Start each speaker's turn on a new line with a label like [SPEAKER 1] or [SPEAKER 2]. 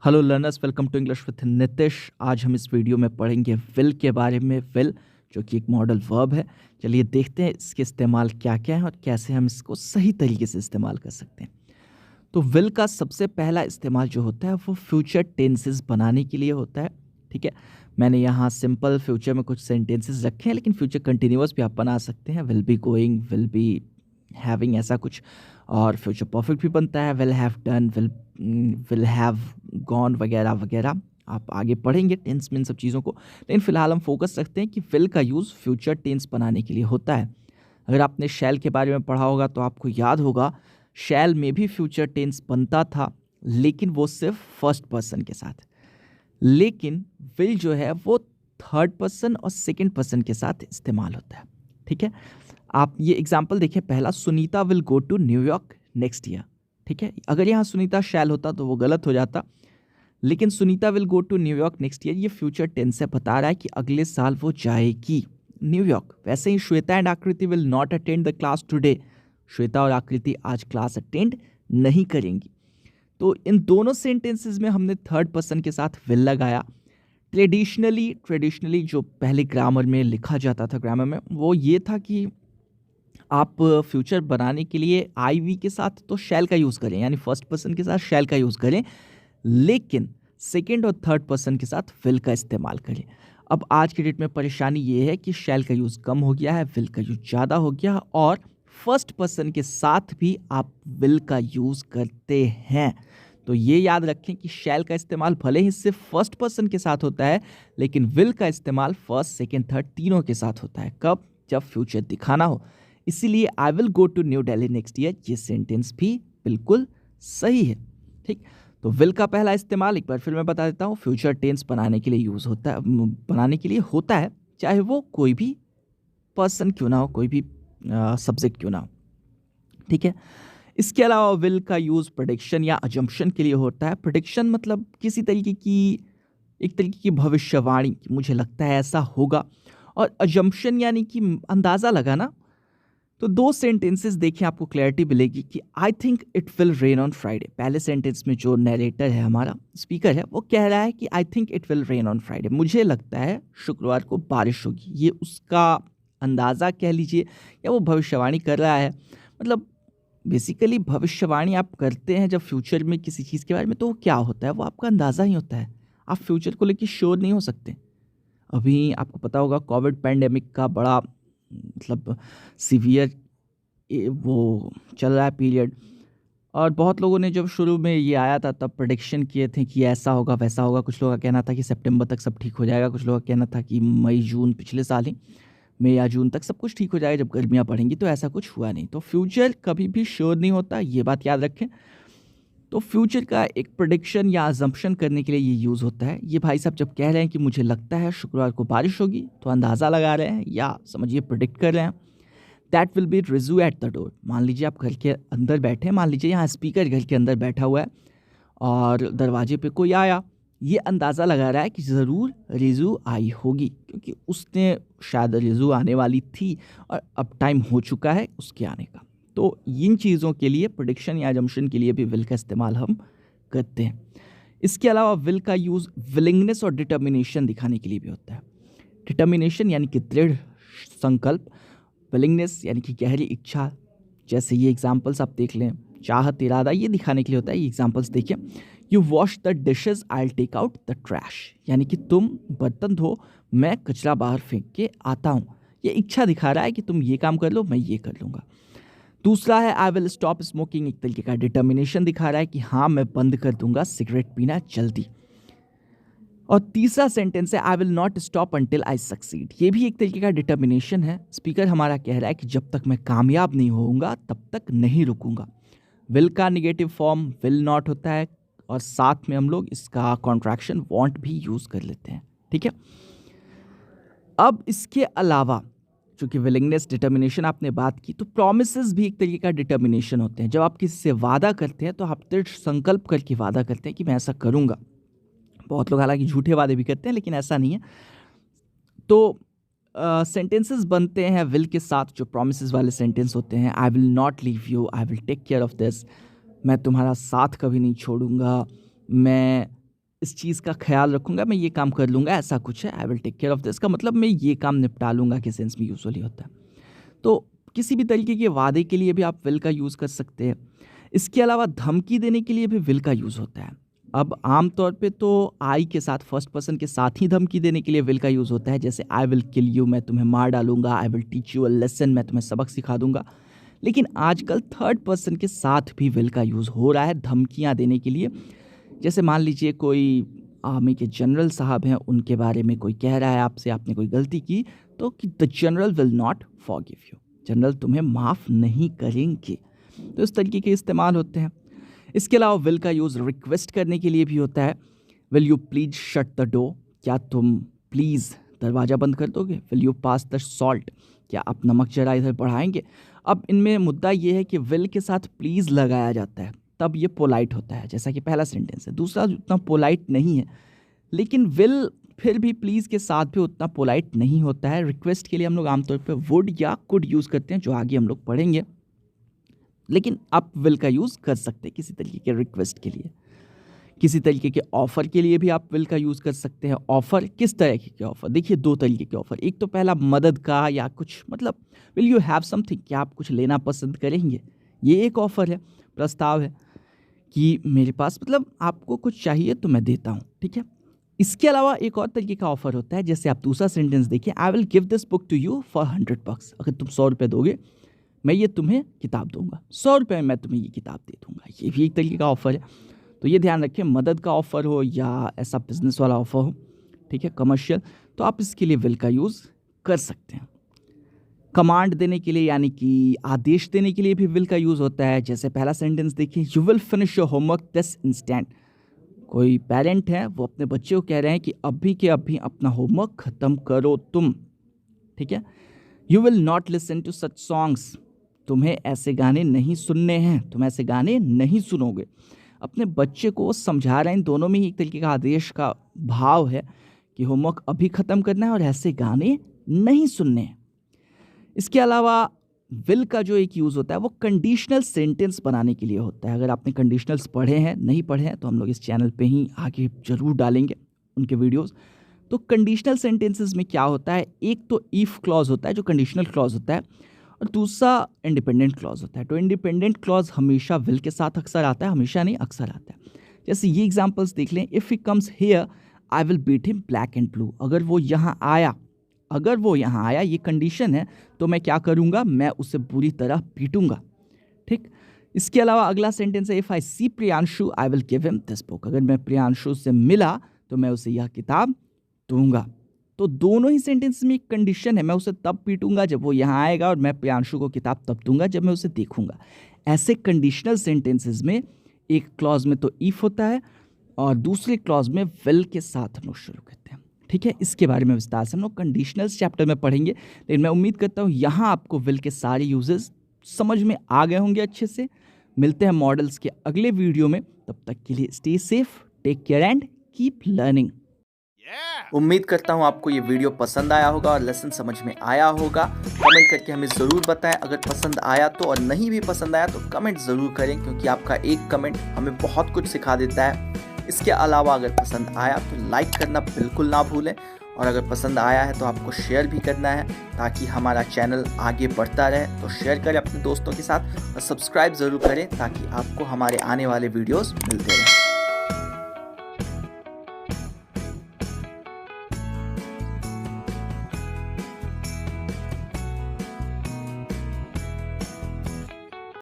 [SPEAKER 1] Hello learners, welcome to English with Nitish. आज हम इस वीडियो में पढ़ेंगे विल के बारे में। विल जो कि एक मॉडल वर्ब है। चलिए देखते हैं इसके इस्तेमाल क्या क्या है और कैसे हम इसको सही तरीके से इस्तेमाल कर सकते हैं। तो विल का सबसे पहला इस्तेमाल जो होता है वो फ्यूचर टेंसेस बनाने के लिए होता है। ठीक है, मैंने यहाँ सिंपल फ्यूचर में कुछ सेंटेंसेस रखे हैं, लेकिन फ्यूचर कंटिन्यूअस भी आप बना सकते हैं। Will be going, will be having, ऐसा कुछ। और फ्यूचर परफेक्ट भी बनता है, will have done, will have gone वगैरह वगैरह। आप आगे पढ़ेंगे टेंस में इन सब चीज़ों को, लेकिन फिलहाल हम फोकस रखते हैं कि विल का यूज़ फ्यूचर टेंस बनाने के लिए होता है। अगर आपने शैल के बारे में पढ़ा होगा तो आपको याद होगा शैल में भी फ्यूचर टेंस बनता था, लेकिन वो सिर्फ फर्स्ट पर्सन के साथ। लेकिन विल जो है वो थर्ड पर्सन और सेकंड पर्सन के साथ इस्तेमाल होता है। ठीक है, आप ये एग्जाम्पल देखें। पहला, Sunita will go to New York next year. ठीक है, अगर यहाँ सुनीता शैल होता तो वो गलत हो जाता, लेकिन Sunita will go to New York next year ये फ्यूचर टेंस से बता रहा है कि अगले साल वो जाएगी न्यूयॉर्क। वैसे ही श्वेता एंड आकृति will not attend the class today. Shweta और आकृति आज क्लास अटेंड नहीं करेंगी। तो इन दोनों सेंटेंसेस में हमने थर्ड पर्सन के साथ विल लगाया। ट्रेडिशनली जो पहले ग्रामर में लिखा जाता था, ग्रामर में वो ये था कि आप फ्यूचर बनाने के लिए आई वी के साथ तो शैल का यूज़ करें, यानी फर्स्ट पर्सन के साथ शैल का यूज़ करें, लेकिन सेकेंड और थर्ड पर्सन के साथ विल का इस्तेमाल करें। अब आज के डेट में परेशानी ये है कि शैल का यूज़ कम हो गया है, विल का यूज़ ज़्यादा हो गया, और फर्स्ट पर्सन के साथ भी आप विल का यूज़ करते हैं। तो ये याद रखें कि शैल का इस्तेमाल भले ही सिर्फ फर्स्ट पर्सन के साथ होता है, लेकिन विल का इस्तेमाल फर्स्ट, सेकेंड, थर्ड तीनों के साथ होता है। कब? जब फ्यूचर दिखाना हो। इसीलिए I will go to New Delhi next year ये सेंटेंस भी बिल्कुल सही है। ठीक, तो विल का पहला इस्तेमाल एक बार फिर मैं बता देता हूँ, फ्यूचर टेंस बनाने के लिए यूज़ होता है, बनाने के लिए होता है, चाहे वो कोई भी पर्सन क्यों ना हो, कोई भी सब्जेक्ट क्यों ना हो। ठीक है, इसके अलावा विल का यूज़ प्रेडिक्शन या अजम्पशन के लिए होता है। प्रेडिक्शन मतलब किसी तरीके की, एक तरीके की भविष्यवाणी, मुझे लगता है ऐसा होगा, और अजम्पशन यानी कि अंदाज़ा लगाना। तो दो सेंटेंसेस देखें, आपको क्लैरिटी मिलेगी कि I think it will rain on Friday. पहले सेंटेंस में जो नरेटर है, हमारा स्पीकर है, वो कह रहा है कि I think it will rain on Friday, मुझे लगता है शुक्रवार को बारिश होगी। ये उसका अंदाज़ा कह लीजिए, या वो भविष्यवाणी कर रहा है। मतलब बेसिकली भविष्यवाणी आप करते हैं जब फ्यूचर में किसी चीज़ के बारे में, तो वो क्या होता है, वो आपका अंदाज़ा ही होता है। आप फ्यूचर को लेकर श्योर नहीं हो सकते। अभी आपको पता होगा कोविड पैंडेमिक का बड़ा मतलब सीवियर वो चल रहा है पीरियड, और बहुत लोगों ने जब शुरू में ये आया था तब प्रेडिक्शन किए थे कि ऐसा होगा वैसा होगा। कुछ लोगों का कहना था कि सितंबर तक सब ठीक हो जाएगा, कुछ लोगों का कहना था कि मई जून, पिछले साल ही मई या जून तक सब कुछ ठीक हो जाएगा जब गर्मियाँ पड़ेंगी। तो ऐसा कुछ हुआ नहीं। तो फ्यूचर कभी भी श्योर नहीं होता, ये बात याद रखें। तो फ्यूचर का एक प्रेडिक्शन या अजम्पशन करने के लिए ये यूज़ होता है। ये भाई साहब जब कह रहे हैं कि मुझे लगता है शुक्रवार को बारिश होगी, तो अंदाज़ा लगा रहे हैं या समझिए प्रेडिक्ट कर रहे हैं। That will be Riju at the door. मान लीजिए आप घर के अंदर बैठे हैं, मान लीजिए यहाँ स्पीकर घर के अंदर बैठा हुआ है और दरवाजे पे कोई आया, ये अंदाज़ा लगा रहा है कि ज़रूर रिजू आई होगी, क्योंकि उसने शायद रिजू आने वाली थी और अब टाइम हो चुका है उसके आने का। तो इन चीज़ों के लिए, प्रेडिक्शन या अजम्पशन के लिए भी विल का इस्तेमाल हम करते हैं। इसके अलावा विल का यूज़ विलिंगनेस और डिटर्मिनेशन दिखाने के लिए भी होता है। डिटर्मिनेशन यानी कि दृढ़ संकल्प, विलिंगनेस यानी कि गहरी इच्छा। जैसे ये एग्जांपल्स आप देख लें, चाहत, इरादा, ये दिखाने के लिए होता है। ये एग्जांपल्स देखिए, you wash the dishes I will take out the trash, यानी कि तुम बर्तन धो, मैं कचरा बाहर फेंक के आता हूँ। ये इच्छा दिखा रहा है कि तुम ये काम कर लो, मैं ये कर लूँगा। दूसरा है आई विल स्टॉप स्मोकिंग, एक तरीके का डिटर्मिनेशन दिखा रहा है कि हाँ मैं बंद कर दूंगा सिगरेट पीना जल्दी। और तीसरा सेंटेंस है I will not stop until I succeed, ये भी एक तरीके का डिटर्मिनेशन है। स्पीकर हमारा कह रहा है कि जब तक मैं कामयाब नहीं होऊंगा तब तक नहीं रुकूंगा। विल का निगेटिव फॉर्म विल नॉट होता है, और साथ में हम लोग इसका कॉन्ट्रैक्शन वॉन्ट भी यूज़ कर लेते हैं। ठीक है, अब इसके अलावा चूँकि विलिंगनेस, डिटर्मिनेशन आपने बात की, तो प्रॉमिसेस भी एक तरीके का डिटर्मिनेशन होते हैं। जब आप किसी से वादा करते हैं तो आप दृढ़ संकल्प करके वादा करते हैं कि मैं ऐसा करूँगा। बहुत लोग हालांकि झूठे वादे भी करते हैं, लेकिन ऐसा नहीं है। तो सेंटेंसेस बनते हैं विल के साथ, जो प्रॉमिसेस वाले सेंटेंस होते हैं। I will not leave you, I will take care of this, मैं तुम्हारा साथ कभी नहीं छोड़ूंगा, मैं इस चीज़ का ख्याल रखूँगा, मैं ये काम कर लूँगा, ऐसा कुछ है, I will take care of this का मतलब मैं ये काम निपटा लूँगा के सेंस में यूजुअली होता है। तो किसी भी तरीके के वादे के लिए भी आप विल का यूज़ कर सकते हैं। इसके अलावा धमकी देने के लिए भी विल का यूज़ होता है। अब आम तौर पे तो आई के साथ फर्स्ट पर्सन के साथ ही धमकी देने के लिए विल का यूज़ होता है, जैसे आई विल किल यू, मैं तुम्हें मार डालूँगा, I will teach you a lesson, मैं तुम्हें सबक सिखा दूँगा। लेकिन आजकल थर्ड पर्सन के साथ भी विल का यूज़ हो रहा है धमकियाँ देने के लिए। जैसे मान लीजिए कोई आर्मी के जनरल साहब हैं, उनके बारे में कोई कह रहा है आपसे, आपने कोई गलती की तो कि the general will not forgive you, general तुम्हें माफ़ नहीं करेंगे। तो इस तरीके के इस्तेमाल होते हैं। इसके अलावा विल का यूज़ रिक्वेस्ट करने के लिए भी होता है। Will you please shut the door, क्या तुम प्लीज़ दरवाज़ा बंद कर दोगे। Will you pass the salt, क्या आप नमक जरा इधर बढ़ाएंगे। अब इनमें मुद्दा ये है कि विल के साथ प्लीज़ लगाया जाता है, तब ये पोलाइट होता है, जैसा कि पहला सेंटेंस है। दूसरा उतना पोलाइट नहीं है, लेकिन विल फिर भी प्लीज़ के साथ भी उतना पोलाइट नहीं होता है। रिक्वेस्ट के लिए हम लोग आमतौर पे वुड या कुड यूज़ करते हैं, जो आगे हम लोग पढ़ेंगे। लेकिन आप विल का यूज़ कर सकते हैं किसी तरीके के रिक्वेस्ट के लिए। किसी तरीके के ऑफ़र के लिए भी आप विल का यूज़ कर सकते हैं। ऑफ़र किस तरह के ऑफ़र, देखिए 2 तरीके के ऑफ़र। एक तो पहला मदद का या कुछ मतलब विल यू हैव समथिंग, क्या आप कुछ लेना पसंद करेंगे, ये एक ऑफ़र है, प्रस्ताव है कि मेरे पास मतलब आपको कुछ चाहिए तो मैं देता हूँ, ठीक है। इसके अलावा एक और तरीके का ऑफ़र होता है, जैसे आप दूसरा सेंटेंस देखिए, I will give this book to you for 100 bucks, अगर तुम 100 रुपये दोगे मैं ये तुम्हें किताब दूंगा, 100 रुपये में मैं तुम्हें ये किताब दे दूंगा। ये भी एक तरीके का ऑफ़र है। तो ये ध्यान रखें, मदद का ऑफ़र हो या ऐसा बिजनेस वाला ऑफ़र हो, ठीक है, कमर्शियल, तो आप इसके लिए विल का यूज़ कर सकते हैं। कमांड देने के लिए यानी कि आदेश देने के लिए भी विल का यूज़ होता है। जैसे पहला सेंटेंस देखिए, you will finish your homework this instant. कोई पेरेंट है, वो अपने बच्चे को कह रहे हैं कि अभी के अभी अपना होमवर्क ख़त्म करो तुम, ठीक है। You will not listen to such songs, तुम्हें ऐसे गाने नहीं सुनने हैं, तुम ऐसे गाने नहीं सुनोगे। अपने बच्चे को समझा रहे हैं। इन दोनों में ही एक तरीके का आदेश का भाव है कि होमवर्क अभी ख़त्म करना है और ऐसे गाने नहीं सुनने हैं। इसके अलावा विल का जो एक यूज़ होता है वो कंडीशनल सेंटेंस बनाने के लिए होता है। अगर आपने कंडीशनल्स पढ़े हैं, नहीं पढ़े हैं, तो हम लोग इस चैनल पे ही आगे ज़रूर डालेंगे उनके वीडियोस। तो कंडीशनल सेंटेंसेस में क्या होता है, एक तो इफ़ क्लॉज होता है जो कंडीशनल क्लॉज होता है, और दूसरा इंडिपेंडेंट क्लॉज होता है। तो इंडिपेंडेंट क्लॉज हमेशा विल के साथ अक्सर आता है, हमेशा नहीं, अक्सर आता है। जैसे ये एग्जांपल्स देख लें, if he comes here I will beat him black and blue. अगर वो यहाँ आया, ये कंडीशन है, तो मैं क्या करूँगा, मैं उसे बुरी तरह पीटूँगा, ठीक। इसके अलावा अगला सेंटेंस है, if I see Priyanshu I will give him this book. अगर मैं प्रियांशु से मिला तो मैं उसे यह किताब दूंगा। तो दोनों ही सेंटेंस में एक कंडीशन है, मैं उसे तब पीटूंगा जब वो यहाँ आएगा, और मैं प्रियांशु को किताब तब दूंगा जब मैं उसे देखूंगा। ऐसे कंडीशनल सेंटेंसेस में एक क्लॉज में तो इफ होता है और दूसरे क्लॉज में विल के साथ हम लोग शुरू करते हैं, ठीक है। इसके बारे में विस्तार से हम लोग कंडीशनल्स चैप्टर में पढ़ेंगे, लेकिन मैं उम्मीद करता हूँ यहाँ आपको विल के सारे यूजेस समझ में आ गए होंगे अच्छे से। मिलते हैं मॉडल्स के अगले वीडियो में, तब तक के लिए stay safe, take care and keep learning.
[SPEAKER 2] उम्मीद करता हूँ आपको ये वीडियो पसंद आया होगा और लेसन समझ में आया होगा। कमेंट करके हमें ज़रूर बताएं अगर पसंद आया तो, और नहीं भी पसंद आया तो कमेंट ज़रूर करें, क्योंकि आपका एक कमेंट हमें बहुत कुछ सिखा देता है। इसके अलावा अगर पसंद आया तो लाइक करना बिल्कुल ना भूलें, और अगर पसंद आया है तो आपको शेयर भी करना है ताकि हमारा चैनल आगे बढ़ता रहे। तो शेयर करें अपने दोस्तों के साथ और सब्सक्राइब ज़रूर करें ताकि आपको हमारे आने वाले वीडियोज़ मिलते रहें।